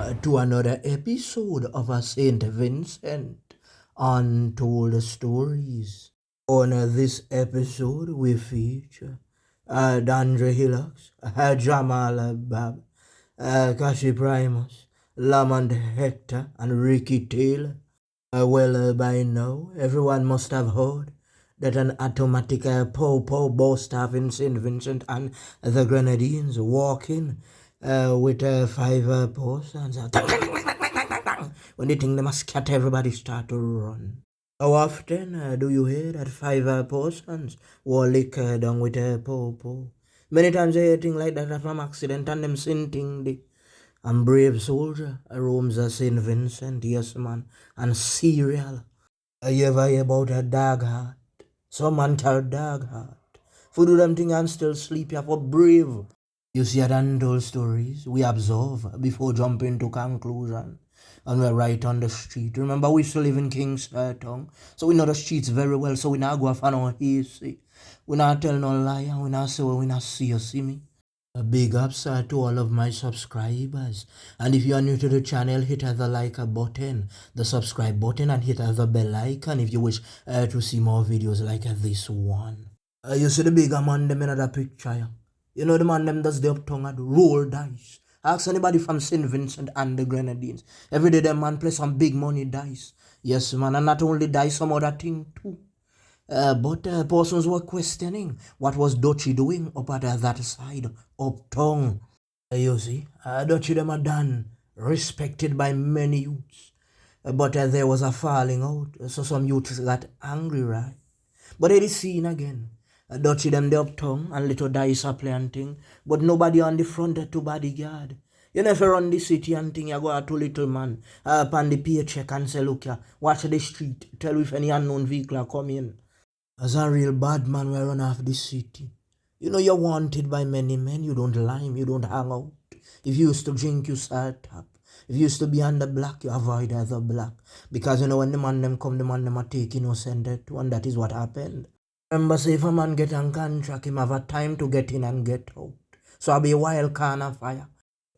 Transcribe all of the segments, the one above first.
to another episode of a St Vincent Untold Stories. On this episode, we feature Dandre Hillocks, Jamal Bab, Kashi Primus, Lamont Hector, and Ricky Taylor. By now, everyone must have heard that an automatic po boss staff in St. Vincent and the Grenadines walk in with five persons. When they think they must scatter, everybody start to run. How often do you hear that five persons were lick down with a po? Many times I hear things like that from accident and them sinting the and brave soldier roams a St. Vincent, yes man, and serial. You ever hear about a dog heart? Some man carry dog heart. For do them thing and still sleep, you have a brave. You see, at untold stories, we observe before jumping to conclusion. And we're right on the street. Remember, we still live in King's Town, so we know the streets very well, so we not go off on our easy. We not tell no lie, and we not say what we not see, you see me? A big ups to all of my subscribers. And if you are new to the channel, hit the like button, the subscribe button, and hit the bell icon if you wish to see more videos like this one. You see the bigger man them in the picture, yeah? You know the man them does the uptongue and roll dice. Ask anybody from St. Vincent and the Grenadines. Every day them man play some big money dice. Yes man, and not only dice, some other thing too. But persons were questioning what was Dutchy doing up at that side, uptown. You see, Dutchy them are done, respected by many youths. But there was a falling out, so some youths got angry, right? But they seen again. Dutchy them the uptown and little dice are planting, but nobody on the front to bodyguard. You never run the city and thing, you go out to little man, upon the paycheck and say, look ya, watch the street, tell if any unknown vehicle are coming. As a real bad man, we run off the city. You know you're wanted by many men, you don't lime, you don't hang out. If you used to drink, you start up. If you used to be on the block, you avoid the block. Because you know when the man them come, the man them are take innocent too, and that is what happened. Remember, say if a man get on contract, him have a time to get in and get out. So I'll be a wild can of fire.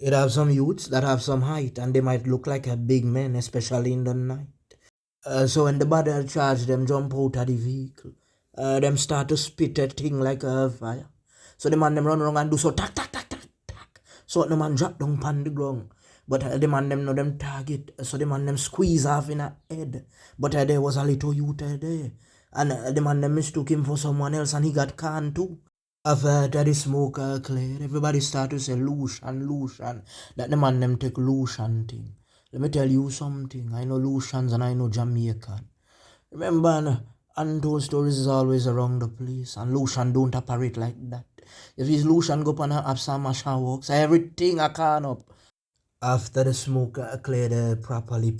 It have some youths that have some height, and they might look like a big man, especially in the night. So when the body charge them jump out of the vehicle, them start to spit a thing like a fire. So the man them run around and do so tack tack tack tack tack. So the man drop down on the ground. But the man them know them target. So the man them squeeze off in a head. But there was a little youth there. And the man them mistook him for someone else and he got canned too. After the smoke cleared, everybody started to say Lucian. That the man them take Lucian thing. Let me tell you something. I know Lucians and I know Jamaican. Remember, untold stories is always around the place. And Lucian don't operate like that. If his Lucian go up and have some and works, everything I can up. After the smoke cleared properly,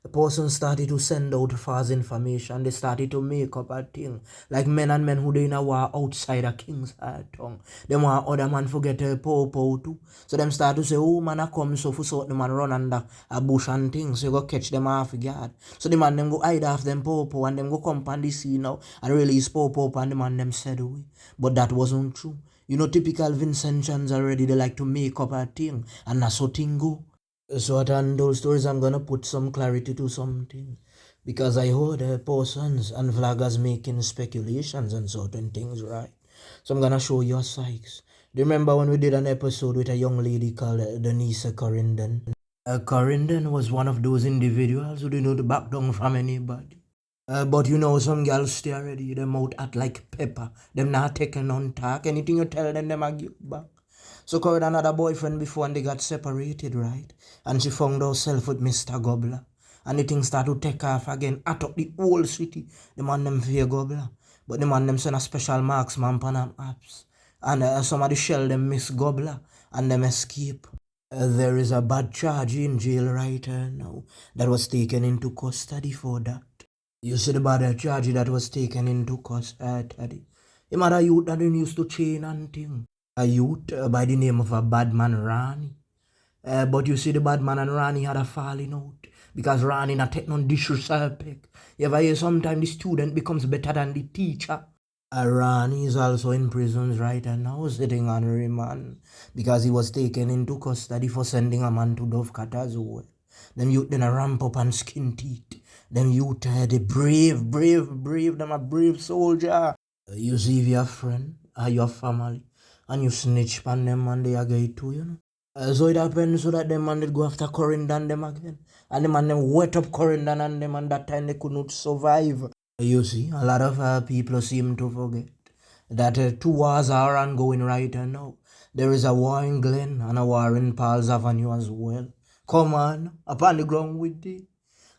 the person started to send out false information. They started to make up a thing. Like men and men who they know war outside a king's tongue. Them want other man forget a pow too. So them start to say, oh man I come so for sort the man run under a bush and things. So you go catch them off guard. So the man them go hide off them pow and them go come on the scene now and release pow and the man them said away. But that wasn't true. You know, typical Vincentians already, they like to make up a thing, and that's how thing go. So at those stories, I'm gonna put some clarity to something. Because I heard persons and vloggers making speculations and certain things, right? So I'm gonna show you a Sykes. Do you remember when we did an episode with a young lady called Denise Corrinden? Corrinden was one of those individuals who didn't know the back down from anybody. But you know, some girls stay already, them out at like pepper. Them not taking on talk. Anything you tell them I give back. So Corey had another boyfriend before and they got separated, right? And she found herself with Mr. Gobbler. And the thing start to take off again. At up the whole city. The man them fear Gobbler. But the man them send a special marksman pan them apps. And somebody shell them Miss Gobbler. And them escape. There is a bad charge in jail right now that was taken into custody for that. You see the bad charge that was taken into custody. Him had a youth that used to chain and thing. A youth by the name of a bad man Rani. But you see the bad man and Rani had a falling out. Because Rani not take no disrespect. You ever hear sometimes the student becomes better than the teacher. Ronnie is also in prison right now, sitting on remand because he was taken into custody for sending a man to Dovecot as well. Them youth then a ramp up and skin teeth. Them youth the brave, them a brave soldier. You see if your friend or your family and you snitch pan them and they are get too, you know. So it happens so that them man did go after Corindon them again. And the man them wet up Corindon and them and that time they could not survive. You see, a lot of people seem to forget that two wars are ongoing right now. There is a war in Glen and a war in Paul's Avenue as well. Come on, upon the ground with it.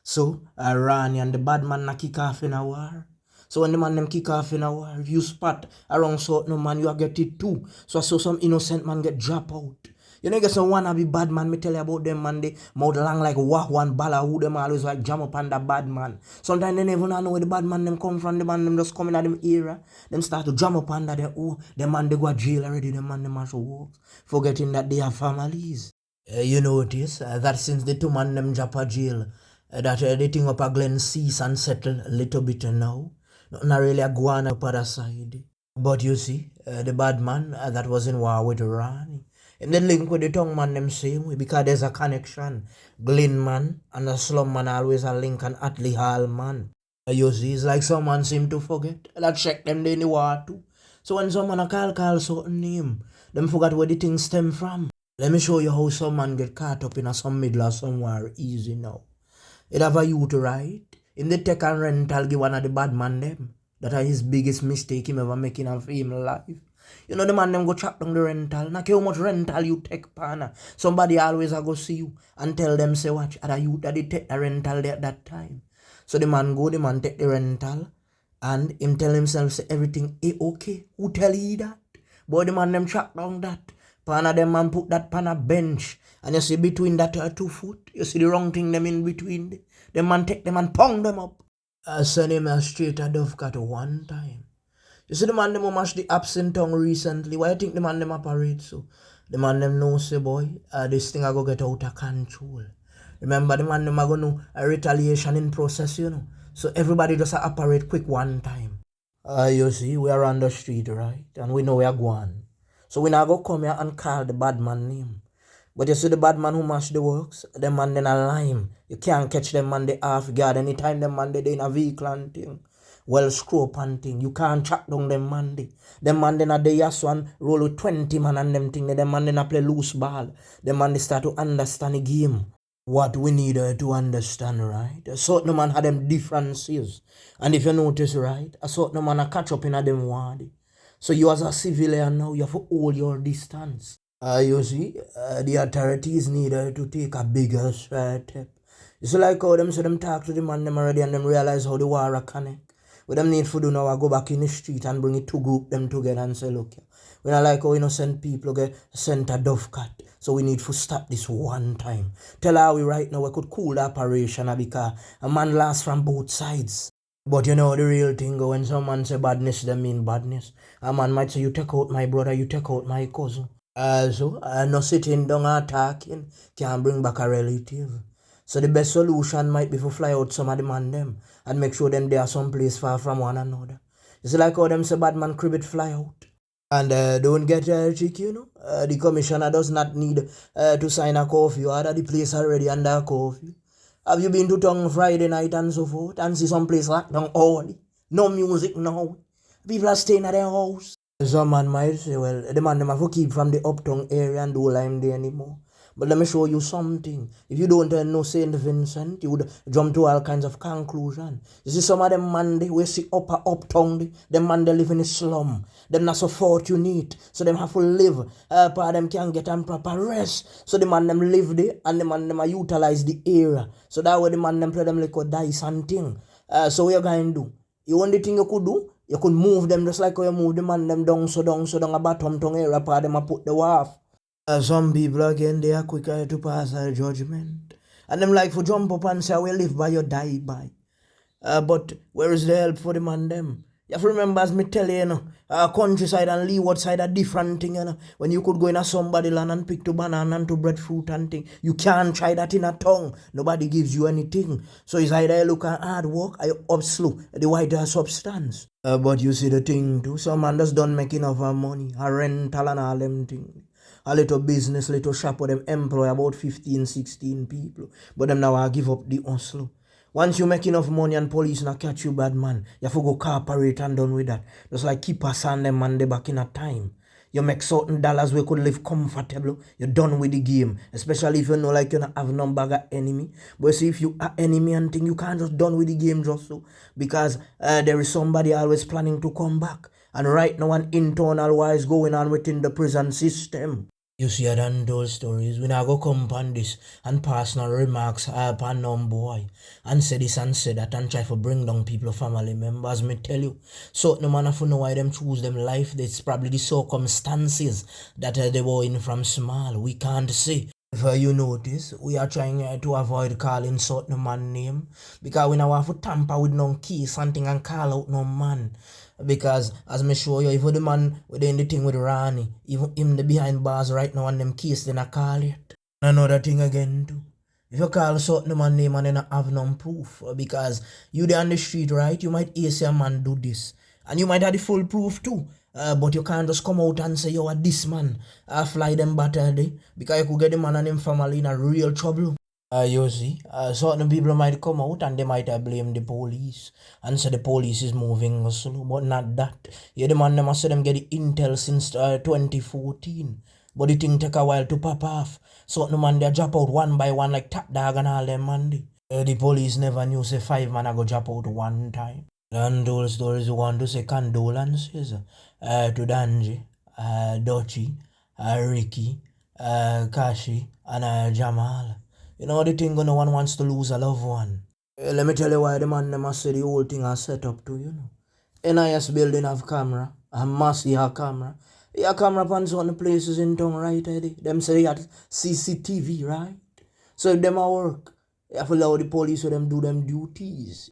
So, Rani and the bad man na kick off in a war. So when the man them kick off in a war, if you spot around certain man, you get it too. So I saw some innocent man get drop out. You know, get some wannabe bad man, me tell you about them man, they mouth long like wah one balla who them always like jam up on the bad man. Sometimes they never know where the bad man them come from, the man them just coming at them era. Them start to jam up under them, oh, the man they go to jail already, the man them also work. Forgetting that they have families. You notice that since the two man them drop a jail, that the thing up a Glen cease and settle a little bit now. Not really a go on up other side. But you see, the bad man that was in war with Rani, and the link with the tongue man them same way because there's a connection. Glen man and the slum man always a link and Atlee Hall man. You see, it's like someone seem to forget. That check them they in the war too. So when someone a call certain name, them forgot where the thing stem from. Let me show you how some man get caught up in some middle or somewhere easy now. It have a youth right. In the tech and rental give one of the bad man them. That are his biggest mistake him ever making of him life. You know the man them go chop down the rental. Not how much rental you take pana. Somebody always a go see you and tell them say watch other youth that they take the rental there at that time. So the man take the rental and him tell himself say everything okay. Who tell he that? Boy the man them chop down that. Pana them man put that pan a bench. And you see between that 2 foot, you see the wrong thing them in between. The man take them and pound them up. I send him straight a Dovecot one time. You see the man them who mash the absent tongue recently. Why you think the man them operate so? The man them know say boy, this thing I go get out of control. Remember the man them are gonna a retaliation in process, you know. So everybody just operate quick one time. You see, we are on the street, right? And we know we are going. So we now go come here and call the bad man name. But you see the bad man who mash the works, them man then a lime. You can't catch them man they half guard anytime them man they in a vehicle and thing. Well screw up and thing. You can't track down them man they. Them man then a day as one roll with 20 man and them thing. Them man then a play loose ball. Them man they start to understand the game. What we need to understand, right? A certain man had them differences. And if you notice, right, a certain man a catch up in a them ward. So you as a civilian now, you have to hold your distance. You see, the authorities need to take a bigger step. It's like how them say them talk to the man them already and them realize how the war a connect. What them need to do now, I go back in the street and bring it to group them together and say, look, we not like how innocent people get sent a Dovecot. So we need to stop this one time. Tell how we right now we could cool the operation because a man lost from both sides. But you know the real thing, when someone say badness, they mean badness. A man might say, you take out my brother, you take out my cousin. So, no sitting down and talking can bring back a relative. So the best solution might be to fly out some of the man them and make sure them they are someplace far from one another. It's like how them say bad man cribbit fly out. And don't get tricky, you know. The commissioner does not need to sign a curfew. Or the place already under a curfew. Have you been to town Friday night and so forth and see some place locked down early? No music now. People are staying at their house. Some man might say, well, the man them have to keep from the uptown area and do lime there anymore. But let me show you something. If you don't know St Vincent, you would jump to all kinds of conclusion. You see some of them man they we see uptown, them man they live in the slum. Them not so fortunate. So them have to live. Part them can get on proper rest. So the man them live there and the man them utilize the area. So that way the man them play them like a dice and thing. So what you going to do? The only thing you could do, you could move them just like how you move the man them down a bottom tongue area part them a put the wharf. Some people again they are quicker to pass a judgment. And them like for jump up and say we live by you die by. But where is the help for the man them? You have to remember, as me tell you, countryside and leeward side are different thing, When you could go in a somebody land and pick to banana and to breadfruit and thing, you can't try that in a tongue. Nobody gives you anything. So it's either you look at hard work or you up slow, the wider substance. But you see the thing too, some man just done making enough money, a rental and all them things. A little business, little shop where them employ about 15, 16 people. But them now I give up the hustle. Once you make enough money and police not catch you bad man, you have to go corporate and done with that. Just like keep us and them man they back in a time. You make certain dollars we could live comfortable. You're done with the game. Especially if you know like you not have no bag of enemy. But see if you are enemy and thing, you can't just done with the game just so. Because there is somebody always planning to come back. And right now an internal war is going on within the prison system. You see, I done those stories. We now go come upon this and personal remarks upon them boy. And say this and say that and try to bring down people, family members. Me tell you. So no man have to know why them choose them life. It's probably the circumstances that they were in from small. We can't say. If you notice, we are trying to avoid calling certain man name because we now have to tamper with no case something and call out no man. Because as me show you, even the man within the thing with Rani, even him the behind bars right now and them case then I call it. Another thing again too. If you call certain man name and then I have no proof, because you there on the street, right? You might hear say a man do this. And you might have the full proof too. But you can't just come out and say, yo, this man, fly them better day. Because you could get the man and him family in a real trouble. You see, certain people might come out and they might blame the police and say the police is moving slow, but not that. Yeah, the man them say them get the intel since 2014, but the thing take a while to pop off. Certain man they drop out one by one like Top Dog and all them man. The police never knew say 5 man I go drop out one time. And those stories want to say condolences to Danji, Dochi, Ricky, Kashi, and Jamal. You know the thing no one wants to lose a loved one. Let me tell you why the man them say the whole thing are set up to, NIS building have camera, and Massey have camera. You have camera on certain places in town, right, Eddie? Them say you have CCTV, right? So if them a work, you have to allow the police so them do them duties.